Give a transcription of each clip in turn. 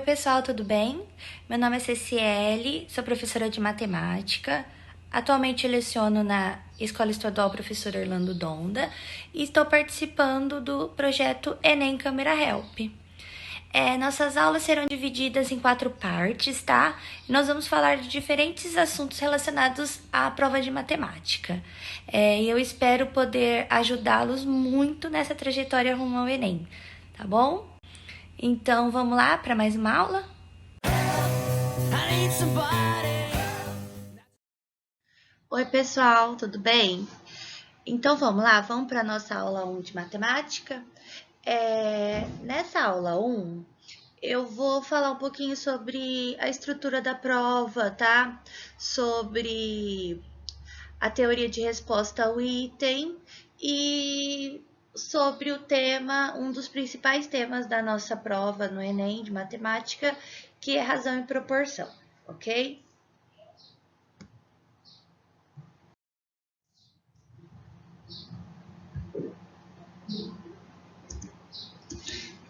pessoal, tudo bem? Meu nome é Ceciele, sou professora de matemática. Atualmente leciono na Escola Estadual Professor Orlando Donda e estou participando do projeto Enem Câmera Help. Nossas aulas serão divididas em 4 partes, tá? E nós vamos falar de diferentes assuntos relacionados à prova de matemática. E eu espero poder ajudá-los muito nessa trajetória rumo ao Enem, tá bom? Então, vamos lá para mais uma aula? Oi, pessoal, tudo bem? Então, vamos lá, vamos para a nossa aula 1 de matemática. Nessa aula 1, eu vou falar um pouquinho sobre a estrutura da prova, tá? Sobre a teoria de resposta ao item e sobre o tema, um dos principais temas da nossa prova no Enem de matemática, que é razão e proporção, ok?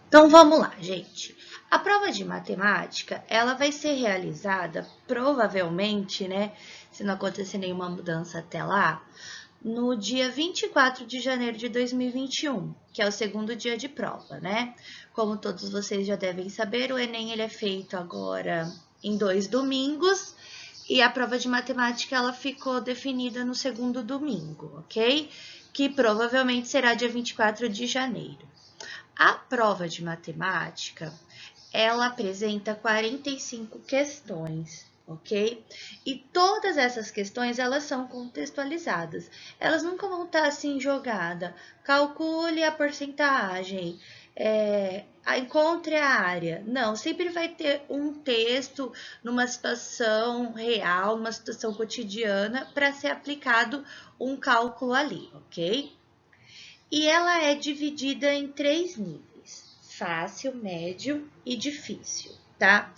Então vamos lá, gente. A prova de matemática, ela vai ser realizada provavelmente, né, se não acontecer nenhuma mudança até lá, no dia 24 de janeiro de 2021, que é o segundo dia de prova, né? Como todos vocês já devem saber, o Enem ele é feito agora em 2 domingos e a prova de matemática ela ficou definida no segundo domingo, ok? Que provavelmente será dia 24 de janeiro. A prova de matemática, ela apresenta 45 questões, ok? E todas essas questões, elas são contextualizadas. Elas nunca vão estar assim jogadas. Calcule a porcentagem, encontre a área. Não, sempre vai ter um texto numa situação real, numa situação cotidiana, para ser aplicado um cálculo ali, ok? E ela é dividida em 3 níveis: fácil, médio e difícil, tá?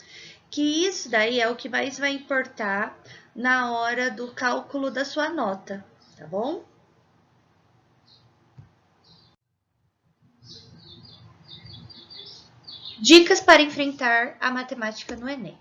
Que isso daí é o que mais vai importar na hora do cálculo da sua nota, tá bom? Dicas para enfrentar a matemática no Enem.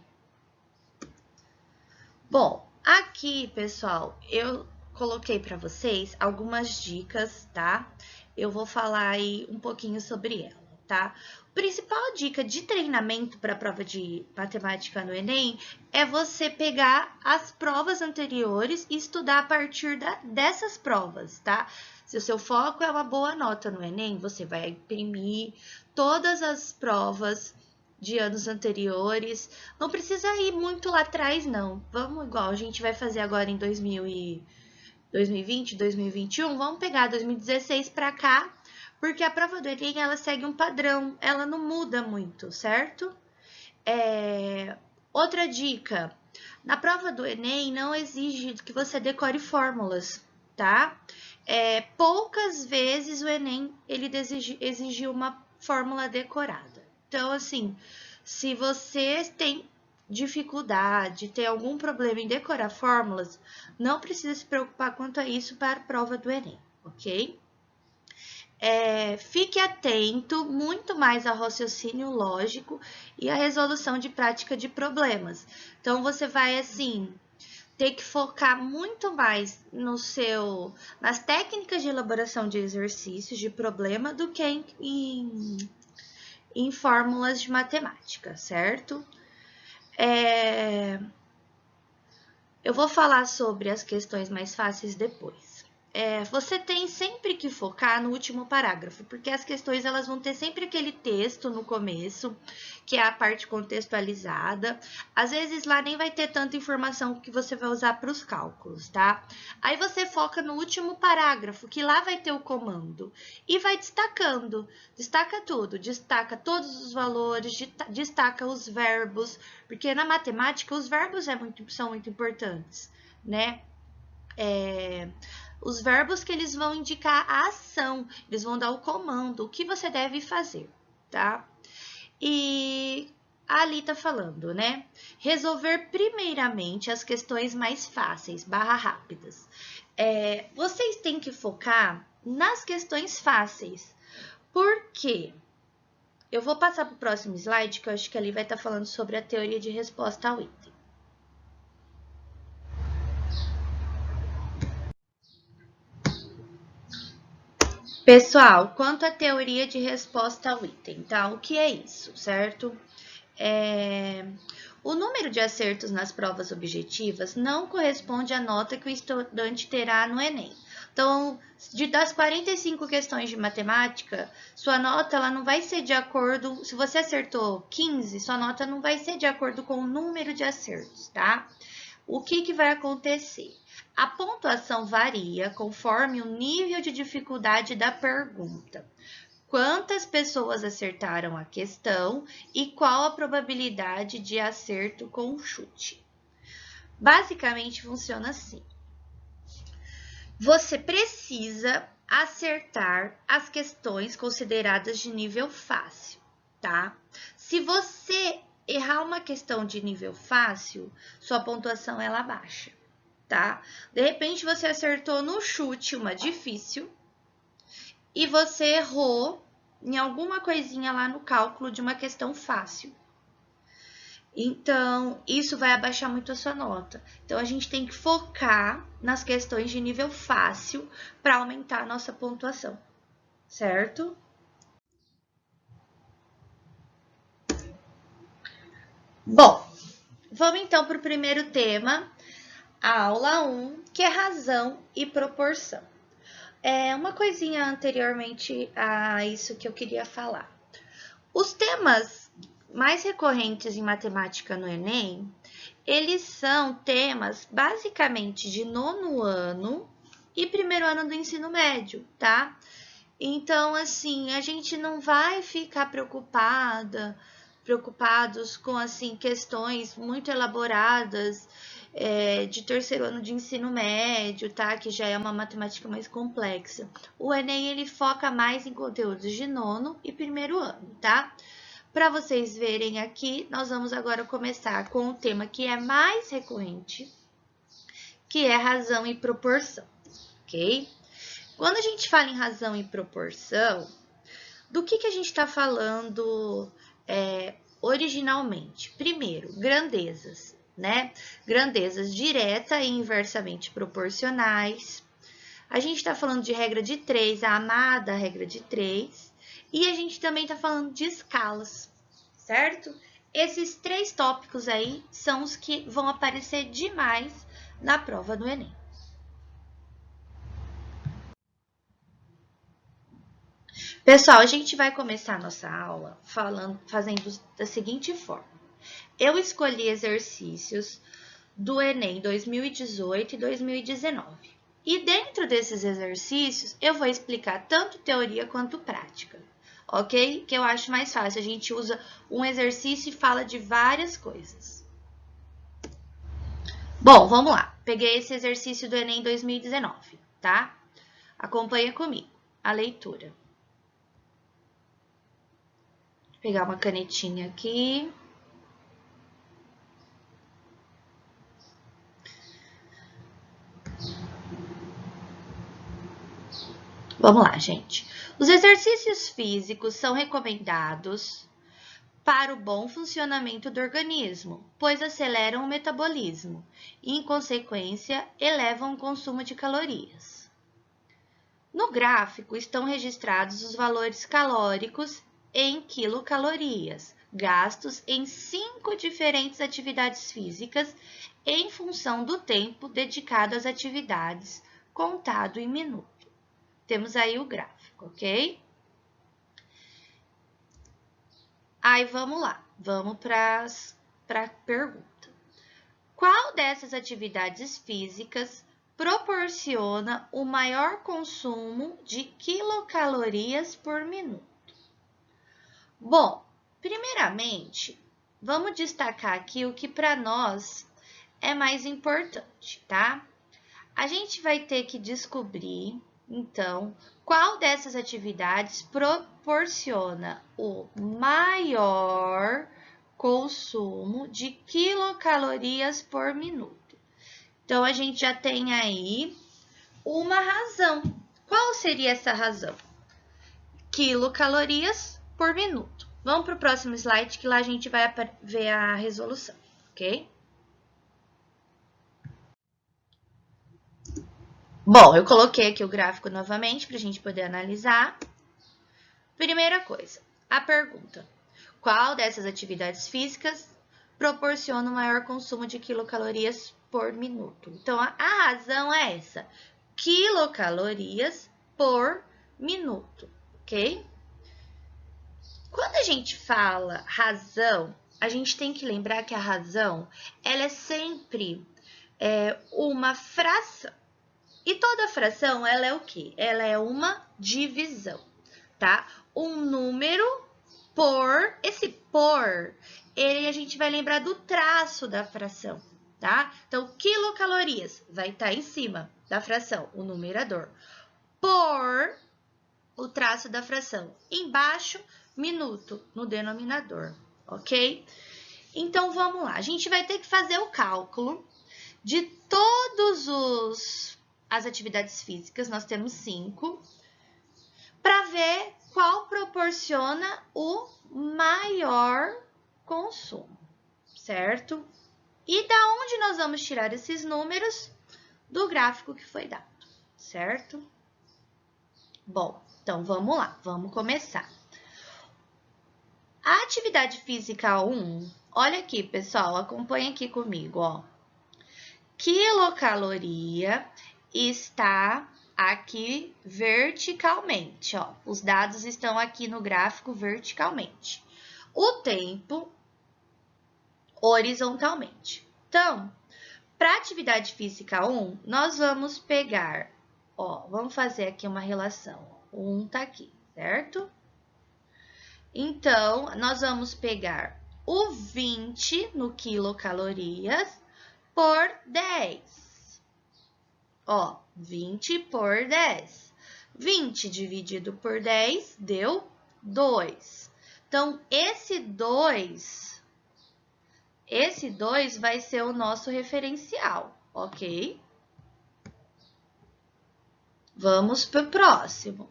Bom, aqui, pessoal, eu coloquei para vocês algumas dicas, tá? Eu vou falar aí um pouquinho sobre ela, tá? A principal dica de treinamento para a prova de matemática no Enem é você pegar as provas anteriores e estudar a partir dessas provas, tá? Se o seu foco é uma boa nota no Enem, você vai imprimir todas as provas de anos anteriores. Não precisa ir muito lá atrás, não. Vamos igual a gente vai fazer agora em 2020, 2021, vamos pegar 2016 para cá, porque a prova do Enem, ela segue um padrão, ela não muda muito, certo? Outra dica, na prova do Enem não exige que você decore fórmulas, tá? Poucas vezes o Enem, ele exigiu uma fórmula decorada. Então, assim, se você tem dificuldade, tem algum problema em decorar fórmulas, não precisa se preocupar quanto a isso para a prova do Enem, ok? Fique atento muito mais ao raciocínio lógico e à resolução de prática de problemas. Então, você vai, assim, ter que focar muito mais nas técnicas de elaboração de exercícios de problema do que em fórmulas de matemática, certo? Eu vou falar sobre as questões mais fáceis depois. Você tem sempre que focar no último parágrafo, porque as questões elas vão ter sempre aquele texto no começo, que é a parte contextualizada. Às vezes lá nem vai ter tanta informação que você vai usar para os cálculos, tá? Aí você foca no último parágrafo, que lá vai ter o comando, e vai destacando. Destaca tudo, destaca todos os valores, destaca os verbos, porque na matemática os verbos são muito importantes, né? Os verbos que eles vão indicar a ação, eles vão dar o comando, o que você deve fazer, tá? E ali tá falando, né? Resolver primeiramente as questões mais fáceis, rápidas. Vocês têm que focar nas questões fáceis. Por quê? Eu vou passar para o próximo slide, que eu acho que ali vai estar falando sobre a teoria de resposta ao item. Pessoal, quanto à teoria de resposta ao item, tá? O que é isso, certo? O número de acertos nas provas objetivas não corresponde à nota que o estudante terá no Enem. Então, das 45 questões de matemática, sua nota ela não vai ser de acordo... Se você acertou 15, sua nota não vai ser de acordo com o número de acertos, tá? O que vai acontecer? A pontuação varia conforme o nível de dificuldade da pergunta. Quantas pessoas acertaram a questão e qual a probabilidade de acerto com o chute? Basicamente funciona assim. Você precisa acertar as questões consideradas de nível fácil, tá? Se você errar uma questão de nível fácil, sua pontuação ela baixa, tá? De repente você acertou no chute uma difícil e você errou em alguma coisinha lá no cálculo de uma questão fácil. Então, isso vai abaixar muito a sua nota. Então, a gente tem que focar nas questões de nível fácil para aumentar a nossa pontuação, certo? Bom, vamos então para o primeiro tema, a aula 1, que é razão e proporção. Uma coisinha anteriormente a isso que eu queria falar. Os temas mais recorrentes em matemática no Enem, eles são temas basicamente de 9º ano e 1º ano do ensino médio, tá? Então, assim, a gente não vai ficar preocupados com, assim, questões muito elaboradas de 3º ano de ensino médio, tá? Que já é uma matemática mais complexa. O Enem, ele foca mais em conteúdos de 9º e 1º ano, tá? Para vocês verem aqui, nós vamos agora começar com o tema que é mais recorrente, que é razão e proporção, ok? Quando a gente fala em razão e proporção, do que a gente está falando originalmente? Primeiro, grandezas, né? Grandezas direta e inversamente proporcionais. A gente está falando de regra de 3, a amada regra de 3. E a gente também está falando de escalas, certo? Esses 3 tópicos aí são os que vão aparecer demais na prova do Enem. Pessoal, a gente vai começar a nossa aula fazendo da seguinte forma. Eu escolhi exercícios do Enem 2018 e 2019. E dentro desses exercícios, eu vou explicar tanto teoria quanto prática, ok? Que eu acho mais fácil. A gente usa um exercício e fala de várias coisas. Bom, vamos lá. Peguei esse exercício do Enem 2019, tá? Acompanha comigo a leitura. Vou pegar uma canetinha aqui. Vamos lá, gente. Os exercícios físicos são recomendados para o bom funcionamento do organismo, pois aceleram o metabolismo e, em consequência, elevam o consumo de calorias. No gráfico estão registrados os valores calóricos em quilocalorias, gastos em 5 diferentes atividades físicas em função do tempo dedicado às atividades, contado em minutos. Temos aí o gráfico, ok? Aí, vamos lá. Vamos para a pergunta. Qual dessas atividades físicas proporciona o maior consumo de quilocalorias por minuto? Bom, primeiramente, vamos destacar aqui o que para nós é mais importante, tá? A gente vai ter que descobrir, então, qual dessas atividades proporciona o maior consumo de quilocalorias por minuto. Então, a gente já tem aí uma razão. Qual seria essa razão? Quilocalorias por minuto. Vamos para o próximo slide, que lá a gente vai ver a resolução, ok? Bom, eu coloquei aqui o gráfico novamente para a gente poder analisar. Primeira coisa, a pergunta: qual dessas atividades físicas proporciona o maior consumo de quilocalorias por minuto? Então, a razão é essa: quilocalorias por minuto, ok? Quando a gente fala razão, a gente tem que lembrar que a razão, ela é sempre uma fração. E toda fração, ela é o quê? Ela é uma divisão, tá? Um número por, esse por, ele a gente vai lembrar do traço da fração, tá? Então, quilocalorias vai estar em cima da fração, o numerador. Por o traço da fração. Embaixo, minuto, no denominador, ok? Então, vamos lá. A gente vai ter que fazer o cálculo de todas as atividades físicas, nós temos 5, para ver qual proporciona o maior consumo, certo? E da onde nós vamos tirar esses números? Do gráfico que foi dado, certo? Bom, então vamos lá, vamos começar. A atividade física 1, olha aqui, pessoal, acompanha aqui comigo, ó. Quilocaloria está aqui verticalmente, ó. Os dados estão aqui no gráfico verticalmente. O tempo horizontalmente. Então, para atividade física 1, nós vamos pegar, ó, vamos fazer aqui uma relação. 1 tá aqui, certo? Então, nós vamos pegar o 20 no quilocalorias por 10. Ó, 20 por 10. 20 dividido por 10 deu 2. Então, esse 2 vai ser o nosso referencial, ok? Vamos para o próximo.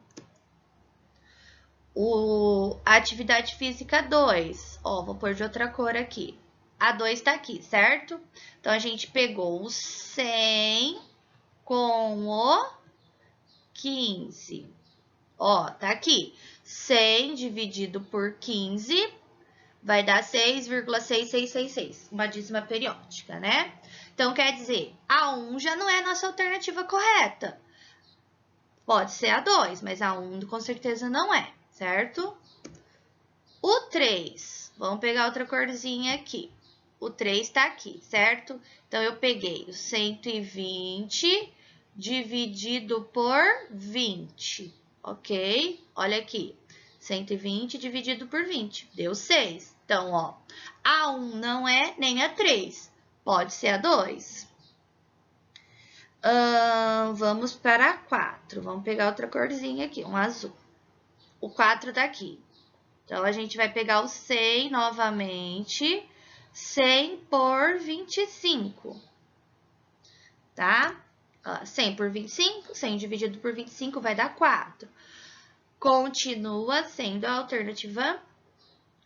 A atividade física 2. Ó, vou pôr de outra cor aqui. A 2 tá aqui, certo? Então, a gente pegou o 100 com o 15. Ó, tá aqui. 100 dividido por 15 vai dar 6,6666, uma dízima periódica, né? Então, quer dizer, a 1 já não é a nossa alternativa correta. Pode ser a 2, mas a 1 com certeza não é, certo? O 3, vamos pegar outra corzinha aqui. O 3 tá aqui, certo? Então, eu peguei o 120 dividido por 20, ok? Olha aqui, 120 dividido por 20, deu 6. Então, ó, a 1 não é nem a 3, pode ser a 2. Vamos para a 4, vamos pegar outra corzinha aqui, um azul. O 4 tá aqui. Então, a gente vai pegar o 100 novamente, 100 por 25, tá? 100 por 25, 100 dividido por 25 vai dar 4. Continua sendo a alternativa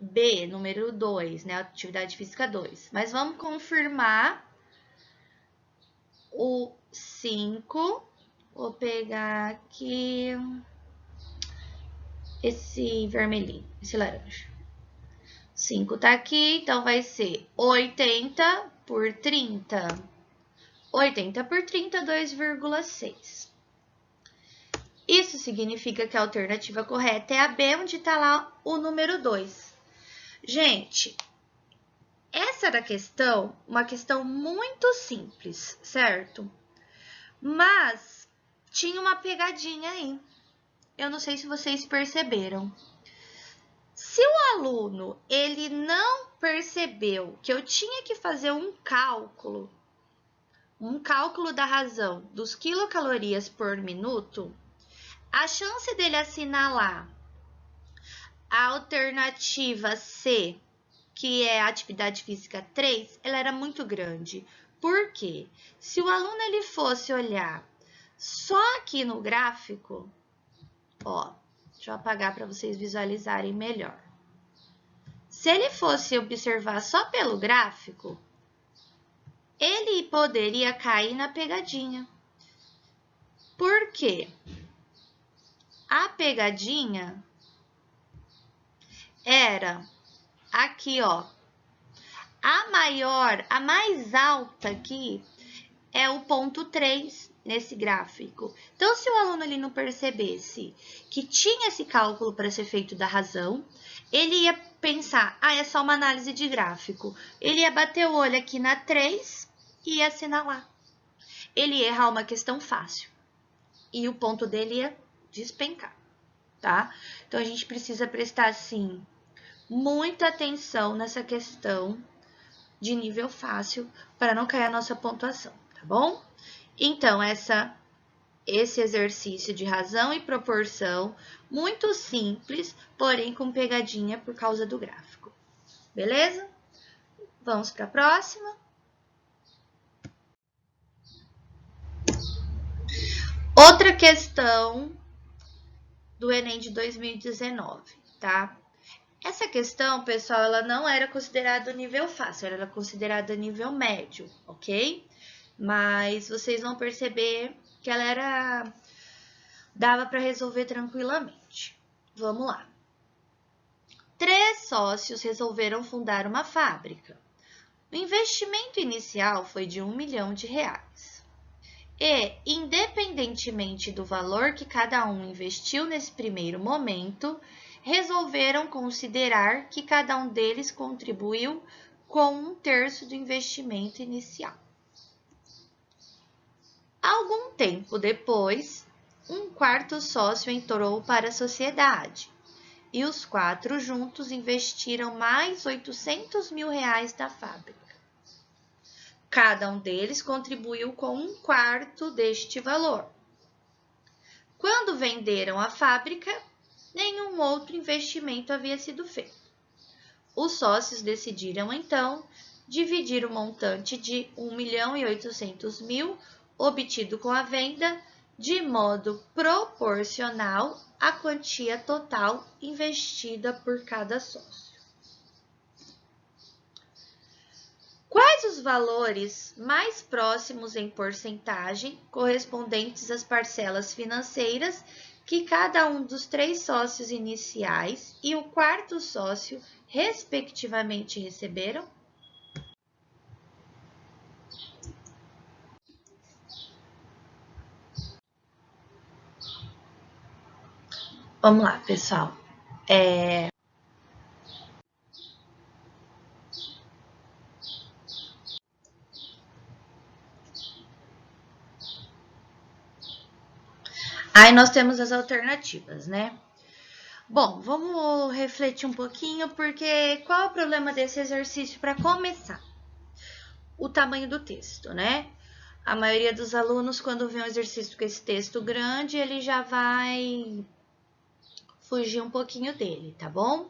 B, número 2, né? Atividade física 2. Mas vamos confirmar o 5. Vou pegar aqui esse vermelhinho, esse laranja. 5 tá aqui, então vai ser 80 por 30. 80 por 30, 2,6. Isso significa que a alternativa correta é a B, onde está lá o número 2. Gente, essa era a questão, uma questão muito simples, certo? Mas tinha uma pegadinha aí. Eu não sei se vocês perceberam. Se o aluno ele não percebeu que eu tinha que fazer um cálculo da razão dos quilocalorias por minuto, a chance dele assinalar a alternativa C, que é a atividade física 3, ela era muito grande. Por quê? Se o aluno ele fosse olhar só aqui no gráfico, ó, deixa eu apagar para vocês visualizarem melhor. Se ele fosse observar só pelo gráfico, ele poderia cair na pegadinha. Por quê? A pegadinha era aqui, ó. A mais alta aqui é o ponto 3 nesse gráfico. Então, se o aluno ele não percebesse que tinha esse cálculo para ser feito da razão, ele ia pensar, é só uma análise de gráfico. Ele ia bater o olho aqui na 3 e ia assinalar. Ele ia errar uma questão fácil. E o ponto dele ia despencar, tá? Então, a gente precisa prestar, assim, muita atenção nessa questão de nível fácil para não cair a nossa pontuação, tá bom? Então, esse exercício de razão e proporção, muito simples, porém com pegadinha por causa do gráfico. Beleza? Vamos para a próxima. Outra questão do Enem de 2019, tá? Essa questão, pessoal, ela não era considerada nível fácil, ela era considerada nível médio, ok? Mas vocês vão perceber que ela dava para resolver tranquilamente. Vamos lá. 3 sócios resolveram fundar uma fábrica. O investimento inicial foi de R$1 milhão. E, independentemente do valor que cada um investiu nesse primeiro momento, resolveram considerar que cada um deles contribuiu com 1/3 do investimento inicial. Algum tempo depois, um quarto sócio entrou para a sociedade e os 4 juntos investiram mais R$800 mil na fábrica. Cada um deles contribuiu com 1/4 deste valor. Quando venderam a fábrica, nenhum outro investimento havia sido feito. Os sócios decidiram, então, dividir o montante de R$1.800.000 obtido com a venda de modo proporcional à quantia total investida por cada sócio. Quais os valores mais próximos em porcentagem correspondentes às parcelas financeiras que cada um dos 3 sócios iniciais e o quarto sócio, respectivamente, receberam? Vamos lá, pessoal. Aí nós temos as alternativas, né? Bom, vamos refletir um pouquinho, porque qual é o problema desse exercício para começar? O tamanho do texto, né? A maioria dos alunos, quando vê um exercício com esse texto grande, ele já vai fugir um pouquinho dele, tá bom?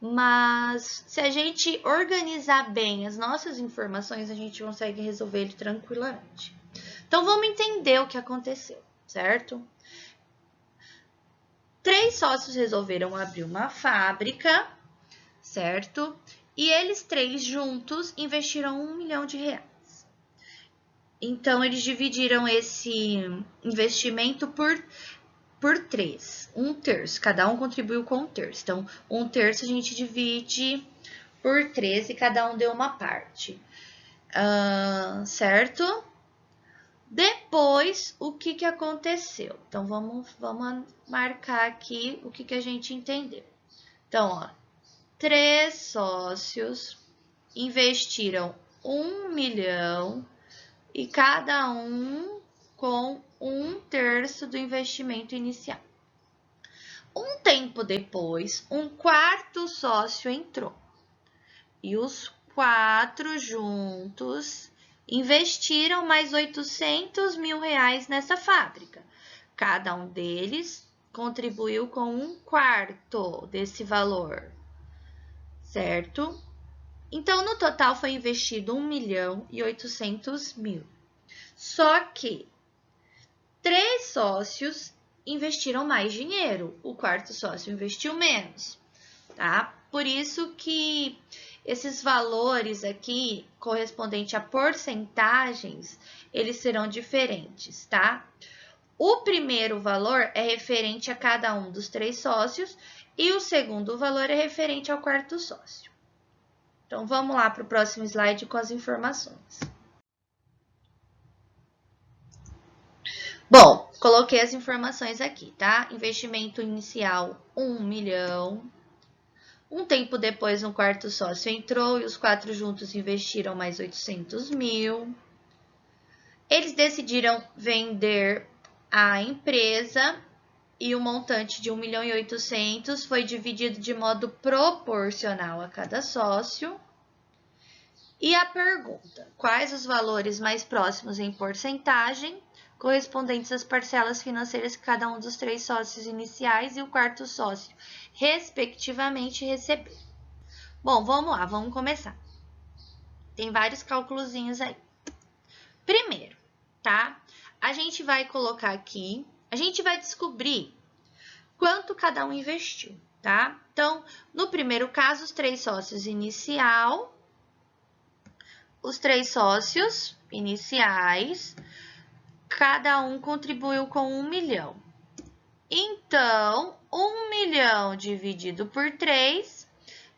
Mas se a gente organizar bem as nossas informações, a gente consegue resolver ele tranquilamente. Então, vamos entender o que aconteceu, certo? 3 sócios resolveram abrir uma fábrica, certo? E eles 3 juntos investiram R$1 milhão. Então, eles dividiram esse investimento por 3, 1/3. Cada um contribuiu com 1/3. Então, 1/3 a gente divide por 3 e cada um deu uma parte. Certo? Depois, o que aconteceu? Então, vamos marcar aqui o que a gente entendeu. Então, ó, 3 sócios investiram R$1 milhão e cada um com 1/3 do investimento inicial. Um tempo depois, um quarto sócio entrou e os 4 juntos investiram mais R$800 mil nessa fábrica. Cada um deles contribuiu com 1/4 desse valor, certo? Então, no total foi investido R$1.800.000. Só que 3 sócios investiram mais dinheiro, o quarto sócio investiu menos, tá? Por isso que esses valores aqui, correspondente a porcentagens, eles serão diferentes, tá? O primeiro valor é referente a cada um dos 3 sócios e o segundo valor é referente ao quarto sócio. Então, vamos lá para o próximo slide com as informações. Bom, coloquei as informações aqui, tá? Investimento inicial, 1 milhão. Um tempo depois, um quarto sócio entrou e os 4 juntos investiram mais 800 mil. Eles decidiram vender a empresa e o montante de 1.800.000 foi dividido de modo proporcional a cada sócio. E a pergunta: quais os valores mais próximos em porcentagem correspondentes às parcelas financeiras que cada um dos 3 sócios iniciais e o quarto sócio, respectivamente, receberam? Bom, vamos lá, vamos começar. Tem vários cálculozinhos aí. Primeiro, tá? A gente vai colocar aqui, a gente vai descobrir quanto cada um investiu, tá? Então, no primeiro caso, os 3 sócios inicial, os 3 sócios iniciais, cada um contribuiu com 1 milhão. Então, 1 milhão dividido por 3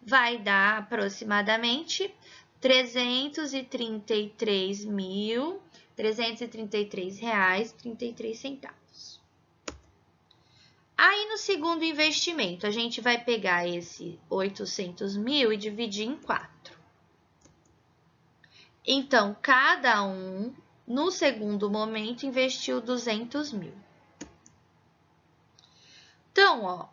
vai dar aproximadamente R$333.333,33. Aí, no segundo investimento, a gente vai pegar esse 800 mil e dividir em 4. Então, cada um, no segundo momento, investiu 200 mil. Então, ó,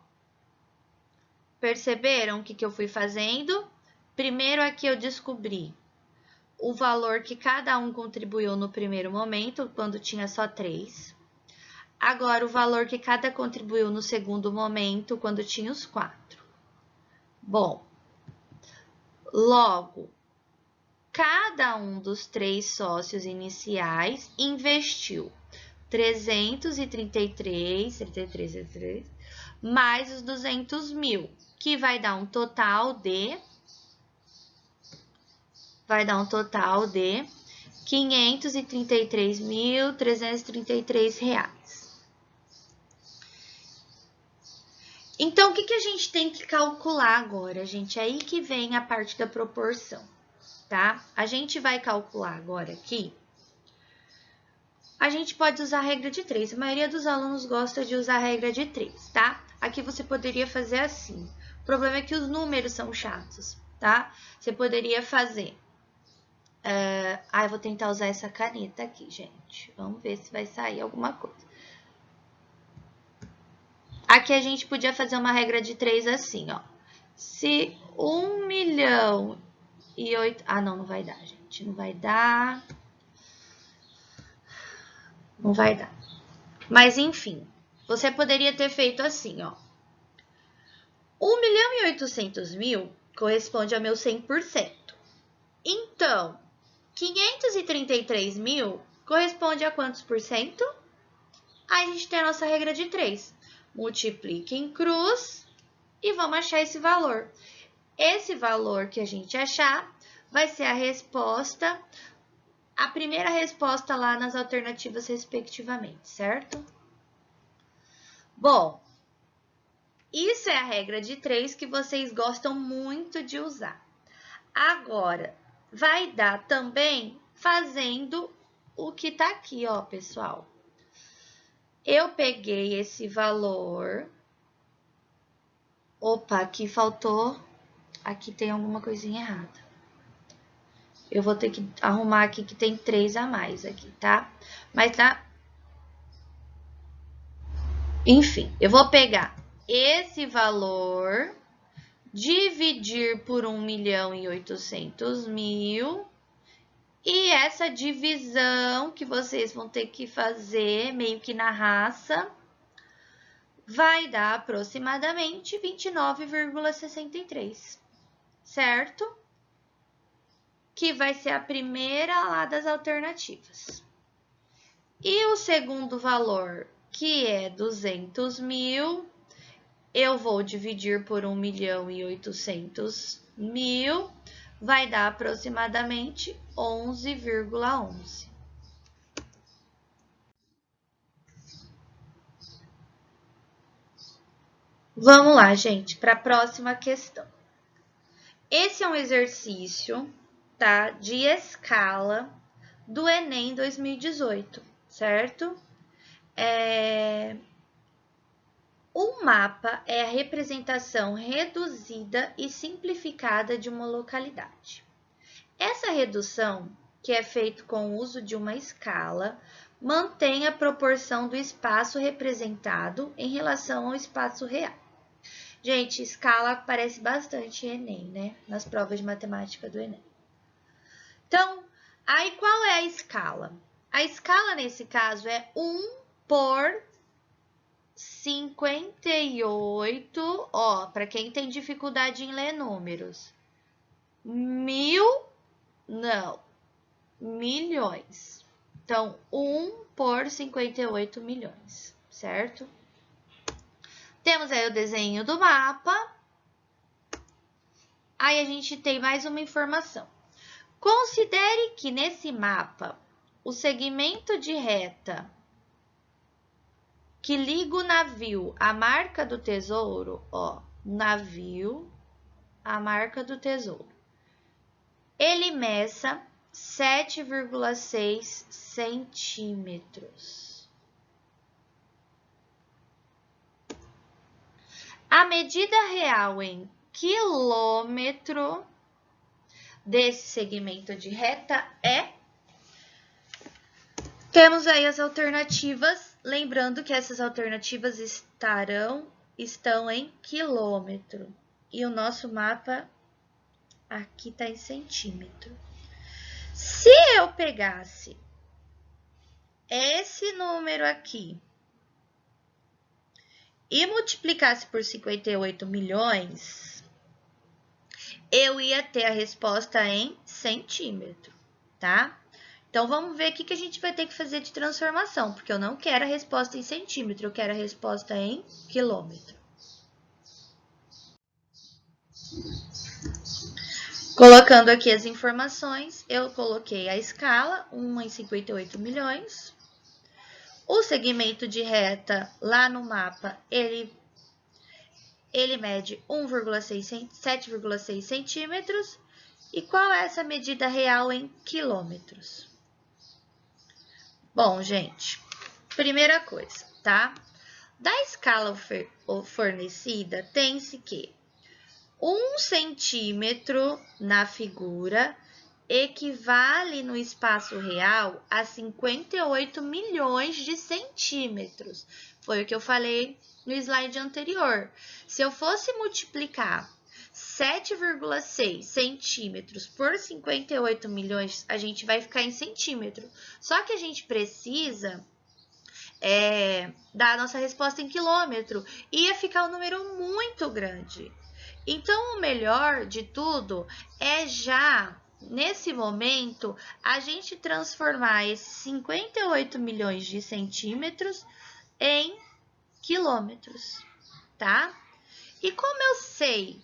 perceberam o que eu fui fazendo? Primeiro aqui eu descobri o valor que cada um contribuiu no primeiro momento, quando tinha só 3. Agora, o valor que cada contribuiu no segundo momento, quando tinha os 4. Bom, logo, cada um dos 3 sócios iniciais investiu 333 mais os 200 mil, que vai dar um total de R$533.333. Então, o que a gente tem que calcular agora, gente? É aí que vem a parte da proporção, tá? A gente vai calcular agora aqui. A gente pode usar a regra de 3. A maioria dos alunos gosta de usar a regra de 3, tá? Aqui você poderia fazer assim. O problema é que os números são chatos, tá? Você poderia fazer... eu vou tentar usar essa caneta aqui, gente. Vamos ver se vai sair alguma coisa. Aqui a gente podia fazer uma regra de 3 assim, ó. Se 1 milhão e 8... não vai dar, gente. Não vai dar. Não vai dar. Mas, enfim, você poderia ter feito assim, ó. 1.800.000 corresponde ao meu 100%. Então, 533 mil corresponde a quantos por cento? Aí a gente tem a nossa regra de 3. Multiplique em cruz e vamos achar esse valor. Esse valor que a gente achar vai ser a resposta, a primeira resposta lá nas alternativas respectivamente, certo? Bom, isso é a regra de 3 que vocês gostam muito de usar. Agora, vai dar também fazendo o que tá aqui, ó, pessoal. Eu peguei esse valor. Opa, aqui faltou. Aqui tem alguma coisinha errada. Eu vou ter que arrumar aqui que tem 3 a mais aqui, tá? Mas tá... Enfim, eu vou pegar esse valor, dividir por 1.800.000 e essa divisão que vocês vão ter que fazer meio que na raça vai dar aproximadamente 29,63, certo? Que vai ser a primeira lá das alternativas. E o segundo valor, que é 200 mil, eu vou dividir por 1.800.000, vai dar aproximadamente 11,11. Vamos lá, gente, para a próxima questão. Esse é um exercício, tá, de escala do Enem 2018, certo? O mapa é a representação reduzida e simplificada de uma localidade. Essa redução, que é feita com o uso de uma escala, mantém a proporção do espaço representado em relação ao espaço real. Gente, escala aparece bastante em Enem, né? Nas provas de matemática do Enem. Então, aí qual é a escala? A escala, nesse caso, é 1 por 58, ó, para quem tem dificuldade em ler números. Milhões. Então, 1 por 58 milhões, certo? Temos aí o desenho do mapa. Aí a gente tem mais uma informação. Considere que nesse mapa, o segmento de reta que liga o navio à marca do tesouro, ó, navio, a marca do tesouro, ele meça 7,6 centímetros. A medida real em quilômetro desse segmento de reta é... Temos aí as alternativas, lembrando que essas alternativas estão em quilômetro. E o nosso mapa aqui está em centímetro. Se eu pegasse esse número aqui e multiplicasse por 58 milhões, eu ia ter a resposta em centímetro, tá? Então, vamos ver o que a gente vai ter que fazer de transformação, porque eu não quero a resposta em centímetro, eu quero a resposta em quilômetro. Colocando aqui as informações, eu coloquei a escala, 1 em 58 milhões. O segmento de reta lá no mapa, ele mede 7,6 centímetros. E qual é essa medida real em quilômetros? Bom, gente, primeira coisa, tá? Da escala fornecida, tem-se que 1 centímetro na figura equivale no espaço real a 58 milhões de centímetros. Foi o que eu falei no slide anterior. Se eu fosse multiplicar 7,6 centímetros por 58 milhões, a gente vai ficar em centímetro. Só que a gente precisa dar a nossa resposta em quilômetro. Ia ficar um número muito grande. Então, o melhor de tudo é já, nesse momento, a gente transformar esses 58 milhões de centímetros em quilômetros, tá? E como eu sei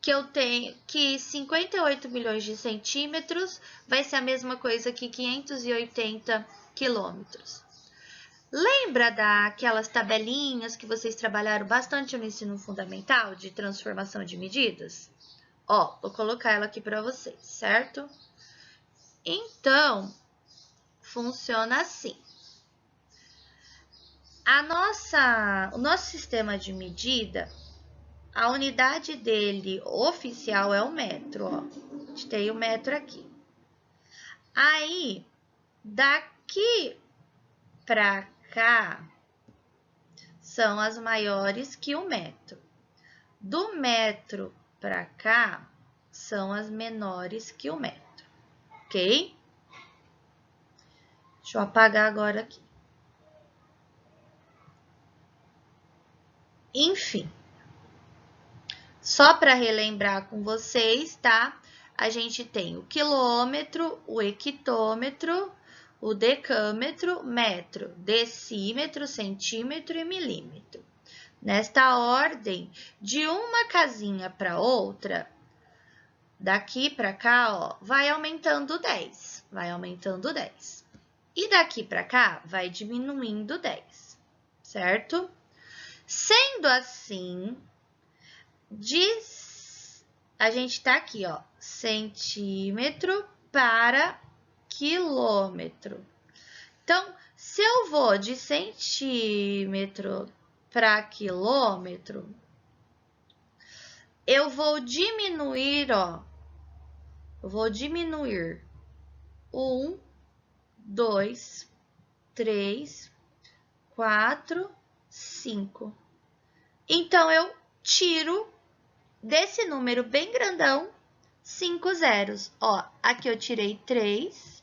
que eu tenho que 58 milhões de centímetros vai ser a mesma coisa que 580 quilômetros. Lembra daquelas tabelinhas que vocês trabalharam bastante no ensino fundamental de transformação de medidas? Ó, vou colocar ela aqui para vocês, certo? Então, funciona assim. O nosso sistema de medida, a unidade dele oficial é o metro, ó. A gente tem o metro aqui. Aí, daqui para cá, são as maiores que o metro. Do metro para cá, são as menores que o metro, ok? Deixa eu apagar agora aqui. Enfim, só para relembrar com vocês, tá? A gente tem o quilômetro, o hectômetro, o decâmetro, metro, decímetro, centímetro e milímetro. Nesta ordem, de uma casinha para outra, daqui para cá, ó, vai aumentando 10. Vai aumentando 10. E daqui para cá, vai diminuindo 10, certo? Sendo assim, a gente tá aqui, ó, centímetro para quilômetro. Então, se eu vou de centímetro para quilômetro, eu vou diminuir, ó. Eu vou diminuir 1, 2, 3, 4, 5. Então, eu tiro desse número bem grandão 5 zeros. Ó, aqui eu tirei 3,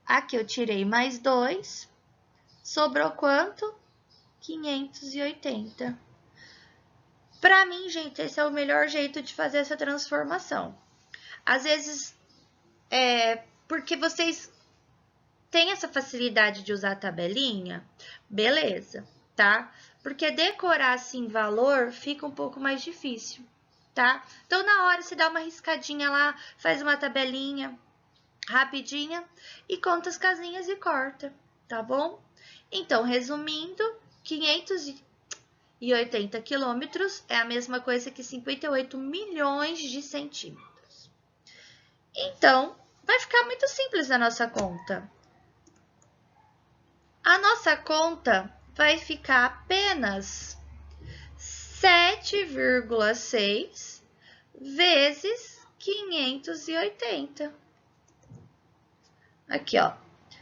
aqui eu tirei mais 2, sobrou quanto? 580. Para mim, gente, esse é o melhor jeito de fazer essa transformação. Às vezes, porque vocês têm essa facilidade de usar a tabelinha, beleza, tá? Porque decorar assim valor fica um pouco mais difícil, tá? Então, na hora, você dá uma riscadinha lá, faz uma tabelinha rapidinha e conta as casinhas e corta, tá bom? Então, resumindo, 580 quilômetros é a mesma coisa que 58 milhões de centímetros. Então, vai ficar muito simples a nossa conta. A nossa conta vai ficar apenas 7,6 vezes 580. Aqui, ó,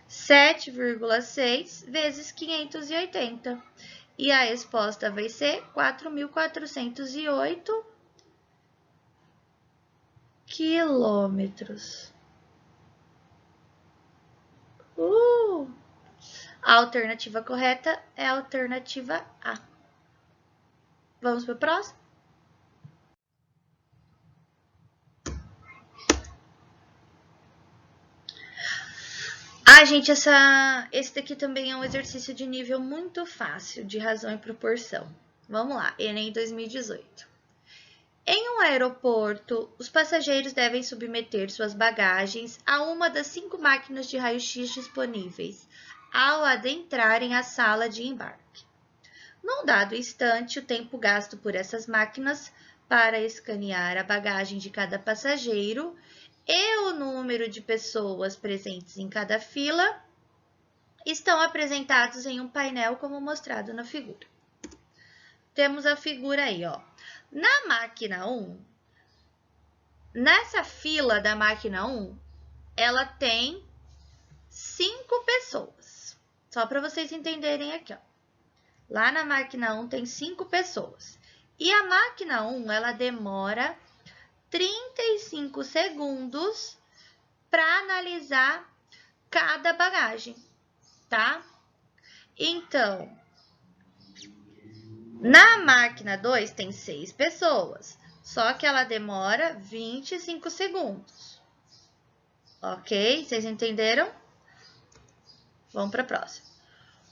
7,6 vezes 580. E a resposta vai ser 4.408 quilômetros. A alternativa correta é a alternativa A. Vamos para o próximo? Gente, esse daqui também é um exercício de nível muito fácil, de razão e proporção. Vamos lá, Enem 2018. Em um aeroporto, os passageiros devem submeter suas bagagens a uma das 5 máquinas de raio-x disponíveis ao adentrarem a sala de embarque. Num dado instante, o tempo gasto por essas máquinas para escanear a bagagem de cada passageiro e o número de pessoas presentes em cada fila estão apresentados em um painel como mostrado na figura. Temos a figura aí, ó. Na máquina 1, nessa fila da máquina 1, ela tem 5 pessoas. Só para vocês entenderem aqui, ó. Lá na máquina 1 tem 5 pessoas. E a máquina 1, ela demora 35 segundos para analisar cada bagagem, tá? Então, na máquina 2 tem 6 pessoas, só que ela demora 25 segundos. Ok? Vocês entenderam? Vamos para a próxima.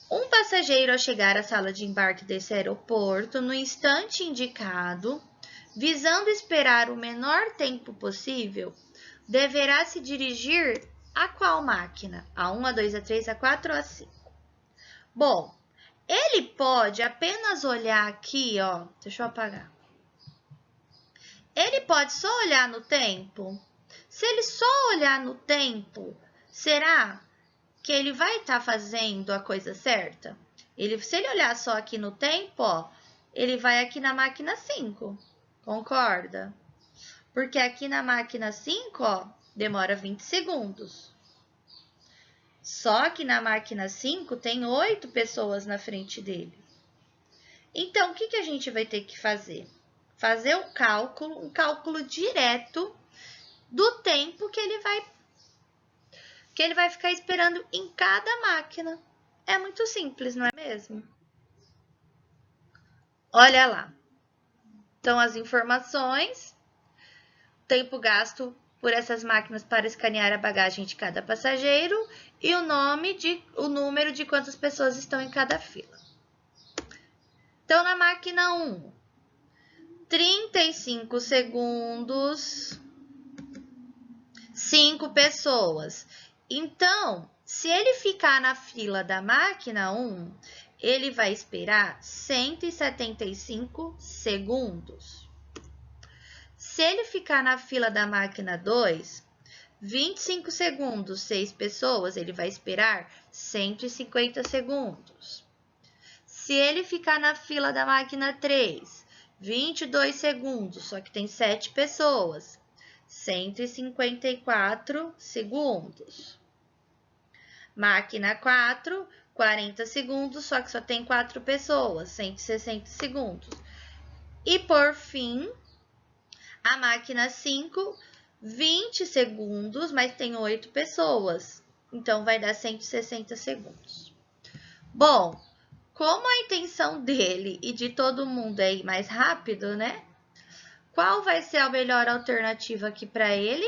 Um passageiro, ao chegar à sala de embarque desse aeroporto, no instante indicado, visando esperar o menor tempo possível, deverá se dirigir a qual máquina? A 1, a 2, a 3, a 4 ou a 5? Bom, ele pode apenas olhar aqui, ó. Deixa eu apagar. Ele pode só olhar no tempo? Se ele só olhar no tempo, será que ele vai estar fazendo a coisa certa? Se ele olhar só aqui no tempo, ó, ele vai aqui na máquina 5. Concorda? Porque aqui na máquina 5, ó, demora 20 segundos. Só que na máquina 5 tem 8 pessoas na frente dele. Então, o que a gente vai ter que fazer? Fazer um cálculo direto do tempo que ele vai ficar esperando em cada máquina. É muito simples, não é mesmo? Olha lá. Então, as informações, tempo gasto por essas máquinas para escanear a bagagem de cada passageiro e o número de quantas pessoas estão em cada fila. Então, na máquina 1, 35 segundos, 5 pessoas. Então, se ele ficar na fila da máquina 1, ele vai esperar 175 segundos. Se ele ficar na fila da máquina 2, 25 segundos, 6 pessoas, ele vai esperar 150 segundos. Se ele ficar na fila da máquina 3, 22 segundos, só que tem 7 pessoas, 154 segundos. Máquina 4, 40 segundos, só que só tem 4 pessoas, 160 segundos. E por fim, a máquina 5, 20 segundos, mas tem 8 pessoas, então vai dar 160 segundos. Bom, como a intenção dele e de todo mundo é ir mais rápido, né? Qual vai ser a melhor alternativa aqui para ele?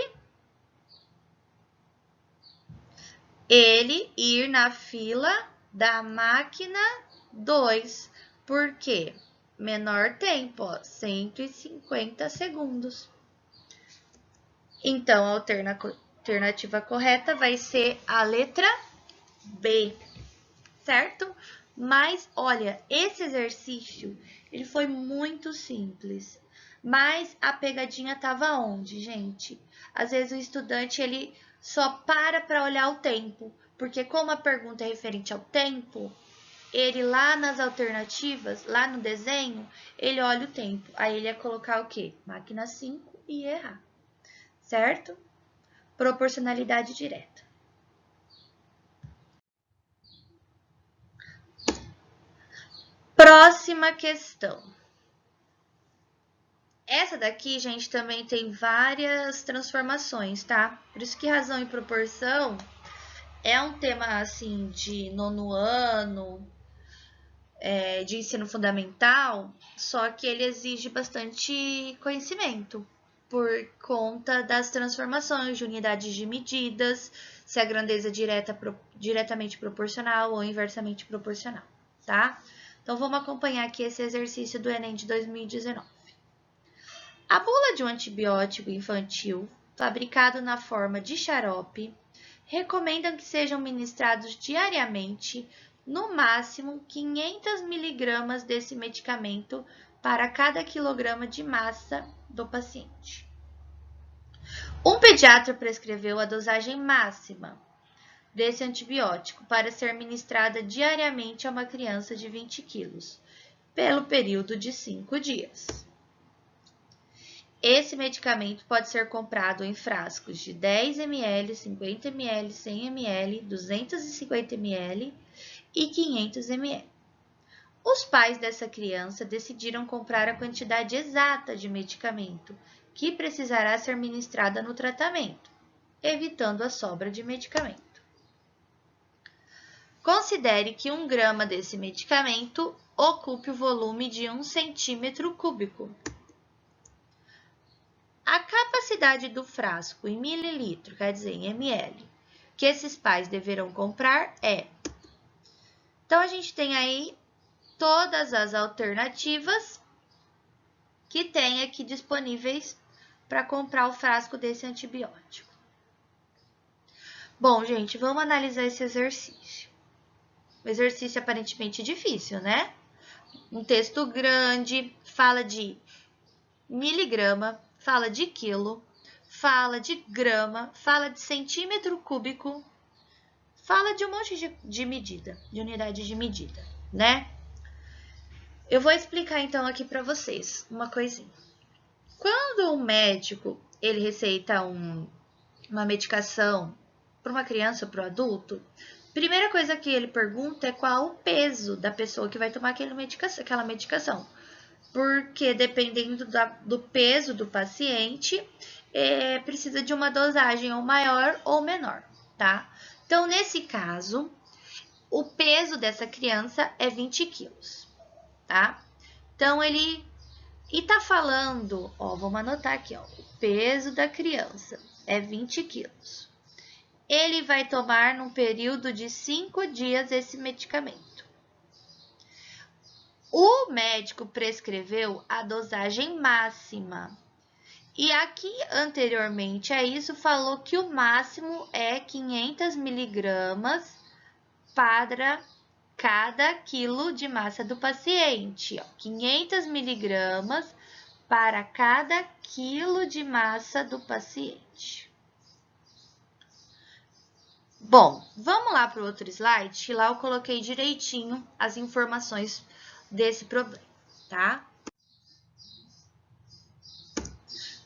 Ele ir na fila da máquina 2. Por quê? Menor tempo, ó, 150 segundos. Então, a alternativa correta vai ser a letra B, certo? Mas, olha, esse exercício, ele foi muito simples. Mas a pegadinha estava onde, gente? Às vezes o estudante, ele só para olhar o tempo. Porque como a pergunta é referente ao tempo, ele lá nas alternativas, lá no desenho, ele olha o tempo. Aí ele ia colocar o quê? Máquina 5 e ia errar. Certo? Proporcionalidade direta. Próxima questão. Essa daqui, gente, também tem várias transformações, tá? Por isso que razão e proporção é um tema, assim, de nono ano, de ensino fundamental, só que ele exige bastante conhecimento por conta das transformações de unidades de medidas, se a grandeza é diretamente proporcional ou inversamente proporcional, tá? Então, vamos acompanhar aqui esse exercício do Enem de 2019. A bula de um antibiótico infantil, fabricado na forma de xarope, recomendam que sejam ministrados diariamente, no máximo 500 mg desse medicamento para cada quilograma de massa do paciente. Um pediatra prescreveu a dosagem máxima desse antibiótico para ser ministrada diariamente a uma criança de 20 quilos, pelo período de 5 dias. Esse medicamento pode ser comprado em frascos de 10 ml, 50 ml, 100 ml, 250 ml e 500 ml. Os pais dessa criança decidiram comprar a quantidade exata de medicamento que precisará ser ministrada no tratamento, evitando a sobra de medicamento. Considere que 1 grama desse medicamento ocupe o volume de 1 centímetro cúbico. A capacidade do frasco em mililitro, quer dizer, em ml, que esses pais deverão comprar é... Então, a gente tem aí todas as alternativas que tem aqui disponíveis para comprar o frasco desse antibiótico. Bom, gente, vamos analisar esse exercício. Um exercício aparentemente difícil, né? Um texto grande, fala de miligrama, fala de quilo, fala de grama, fala de centímetro cúbico, fala de um monte de medida, de unidade de medida, né? Eu vou explicar então aqui para vocês uma coisinha. Quando um médico ele receita uma medicação para uma criança ou para o adulto, a primeira coisa que ele pergunta é qual o peso da pessoa que vai tomar aquela medicação. Porque dependendo do peso do paciente, precisa de uma dosagem ou maior ou menor, tá? Então, nesse caso, o peso dessa criança é 20 quilos, tá? Então, ele... E tá falando, ó, vamos anotar aqui, ó, o peso da criança é 20 quilos. Ele vai tomar num período de 5 dias esse medicamento. O médico prescreveu a dosagem máxima. E aqui, anteriormente a isso, falou que o máximo é 500 miligramas para cada quilo de massa do paciente. 500 miligramas para cada quilo de massa do paciente. Bom, vamos lá para o outro slide, que lá eu coloquei direitinho as informações desse problema, tá?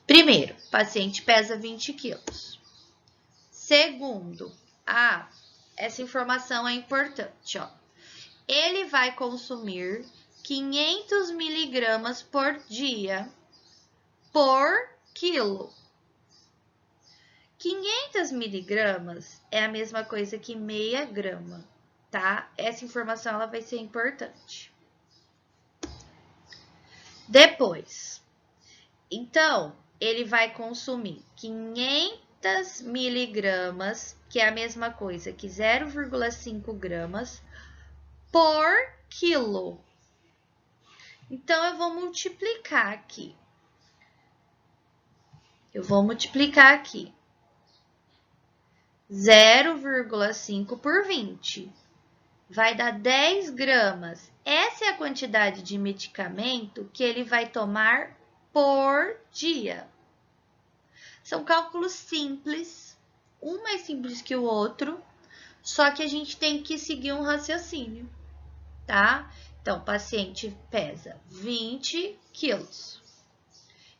Primeiro, o paciente pesa 20 quilos. Segundo, essa informação é importante, ó. Ele vai consumir 500 miligramas por dia por quilo. 500 miligramas é a mesma coisa que meia grama, tá? Essa informação ela vai ser importante. Depois, então, ele vai consumir 500 miligramas, que é a mesma coisa que 0,5 gramas, por quilo. Então, eu vou multiplicar aqui. 0,5 por 20. Vai dar 10 gramas. Essa é a quantidade de medicamento que ele vai tomar por dia. São cálculos simples, um mais simples que o outro, só que a gente tem que seguir um raciocínio, tá? Então, o paciente pesa 20 quilos.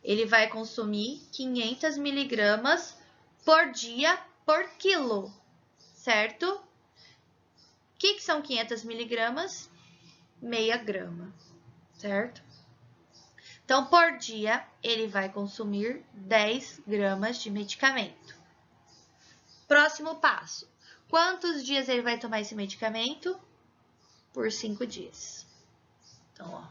Ele vai consumir 500 miligramas por dia por quilo, certo? O que são 500 miligramas? Meia grama, certo? Então, por dia, ele vai consumir 10 gramas de medicamento. Próximo passo. Quantos dias ele vai tomar esse medicamento? Por 5 dias. Então, ó,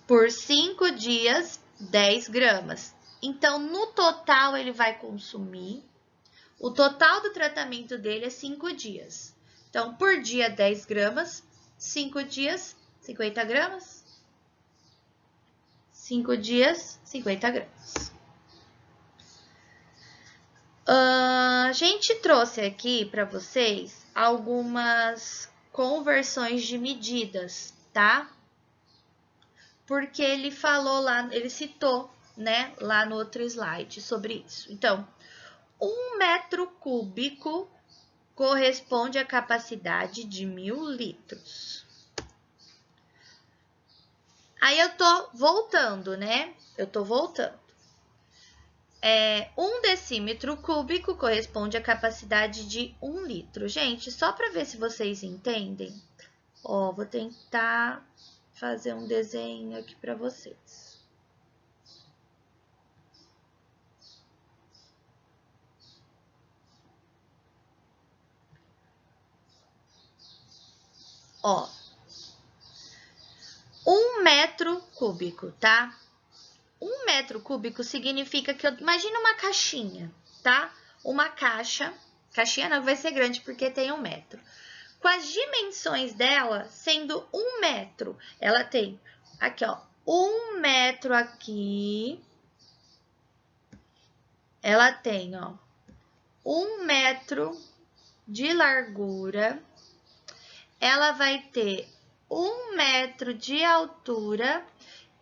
por 5 dias, 10 gramas. Então, no total, ele vai consumir. O total do tratamento dele é 5 dias. Então, por dia, 10 gramas. 5 dias, 50 gramas. 5 dias, 50 gramas. A gente trouxe aqui para vocês algumas conversões de medidas, tá? Porque ele falou lá, ele citou, né, lá no outro slide sobre isso. Então, 1 metro cúbico corresponde à capacidade de 1000 litros. Aí eu tô voltando, né? Um decímetro cúbico corresponde à capacidade de 1 litro. Gente, só para ver se vocês entendem, ó, vou tentar fazer um desenho aqui para vocês. Ó, 1 metro cúbico, tá? 1 metro cúbico significa que imagina uma caixinha, tá? Uma caixinha não vai ser grande porque tem 1 metro. Com as dimensões dela sendo 1 metro, ela tem aqui, ó, 1 metro aqui. Ela tem, ó, 1 metro de largura. Ela vai ter 1 metro de altura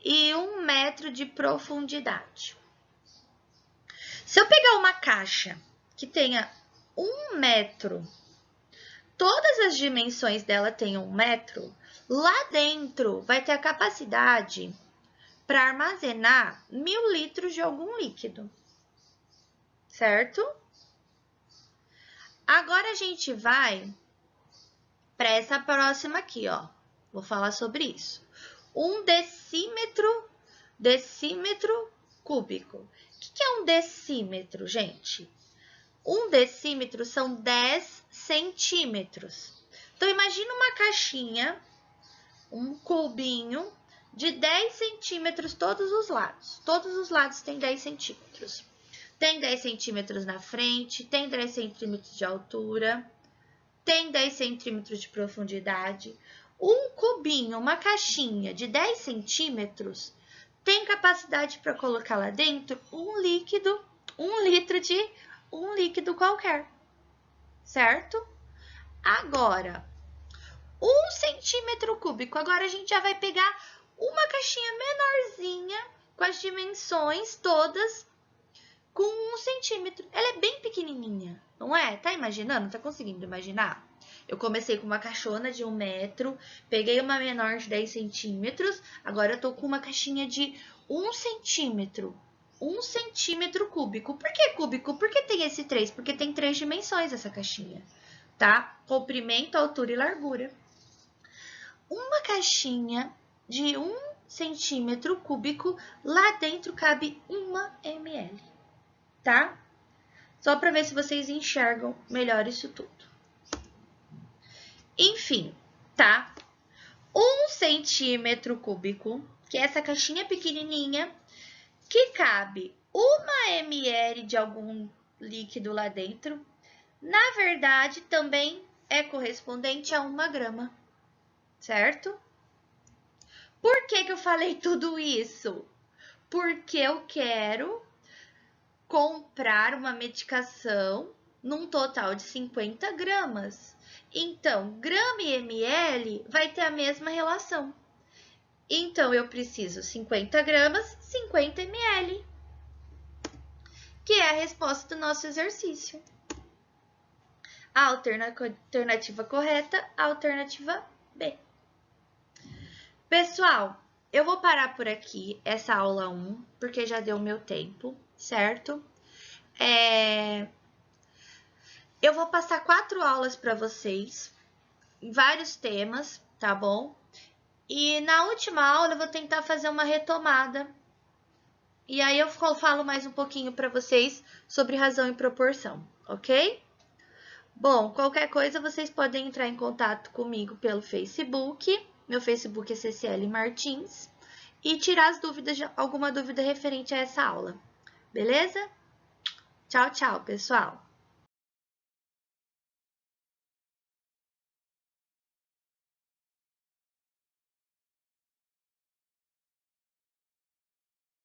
e 1 metro de profundidade. Se eu pegar uma caixa que tenha 1 metro, todas as dimensões dela tenham 1 metro, lá dentro vai ter a capacidade para armazenar 1000 litros de algum líquido, certo? Agora a gente vai para essa próxima aqui, ó. Vou falar sobre isso. 1 decímetro cúbico. O que é 1 decímetro, gente? 1 decímetro são 10 centímetros. Então, imagina uma caixinha, um cubinho de 10 centímetros todos os lados. Todos os lados têm 10 centímetros. Tem 10 centímetros na frente, tem 10 centímetros de altura, tem 10 centímetros de profundidade. Um cubinho, uma caixinha de 10 centímetros, tem capacidade para colocar lá dentro um litro de um líquido qualquer, certo? Agora, 1 centímetro cúbico. Agora a gente já vai pegar uma caixinha menorzinha, com as dimensões todas, com 1 centímetro. Ela é bem pequenininha, não é? Tá imaginando? Tá conseguindo imaginar? Eu comecei com uma caixona de 1 metro, peguei uma menor de 10 centímetros, agora eu tô com uma caixinha de 1 centímetro. 1 centímetro cúbico. Por que cúbico? Por que tem esse 3? Porque tem 3 dimensões essa caixinha, tá? Comprimento, altura e largura. Uma caixinha de 1 centímetro cúbico, lá dentro cabe 1 ml, tá? Só para ver se vocês enxergam melhor isso tudo. Enfim, tá? 1 centímetro cúbico, que é essa caixinha pequenininha, que cabe 1 ml de algum líquido lá dentro, na verdade, também é correspondente a 1 grama, certo? Por que eu falei tudo isso? Porque eu quero comprar uma medicação num total de 50 gramas. Então, grama e ml vai ter a mesma relação. Então, eu preciso 50 gramas, 50 ml, que é a resposta do nosso exercício. A alternativa correta, a alternativa B. Pessoal, eu vou parar por aqui essa aula 1, porque já deu o meu tempo, certo? Eu vou passar 4 aulas para vocês, vários temas, tá bom? E na última aula eu vou tentar fazer uma retomada. E aí eu falo mais um pouquinho para vocês sobre razão e proporção, ok? Bom, qualquer coisa vocês podem entrar em contato comigo pelo Facebook. Meu Facebook é CCL Martins. E tirar as dúvidas, alguma dúvida referente a essa aula. Beleza? Tchau, tchau, pessoal!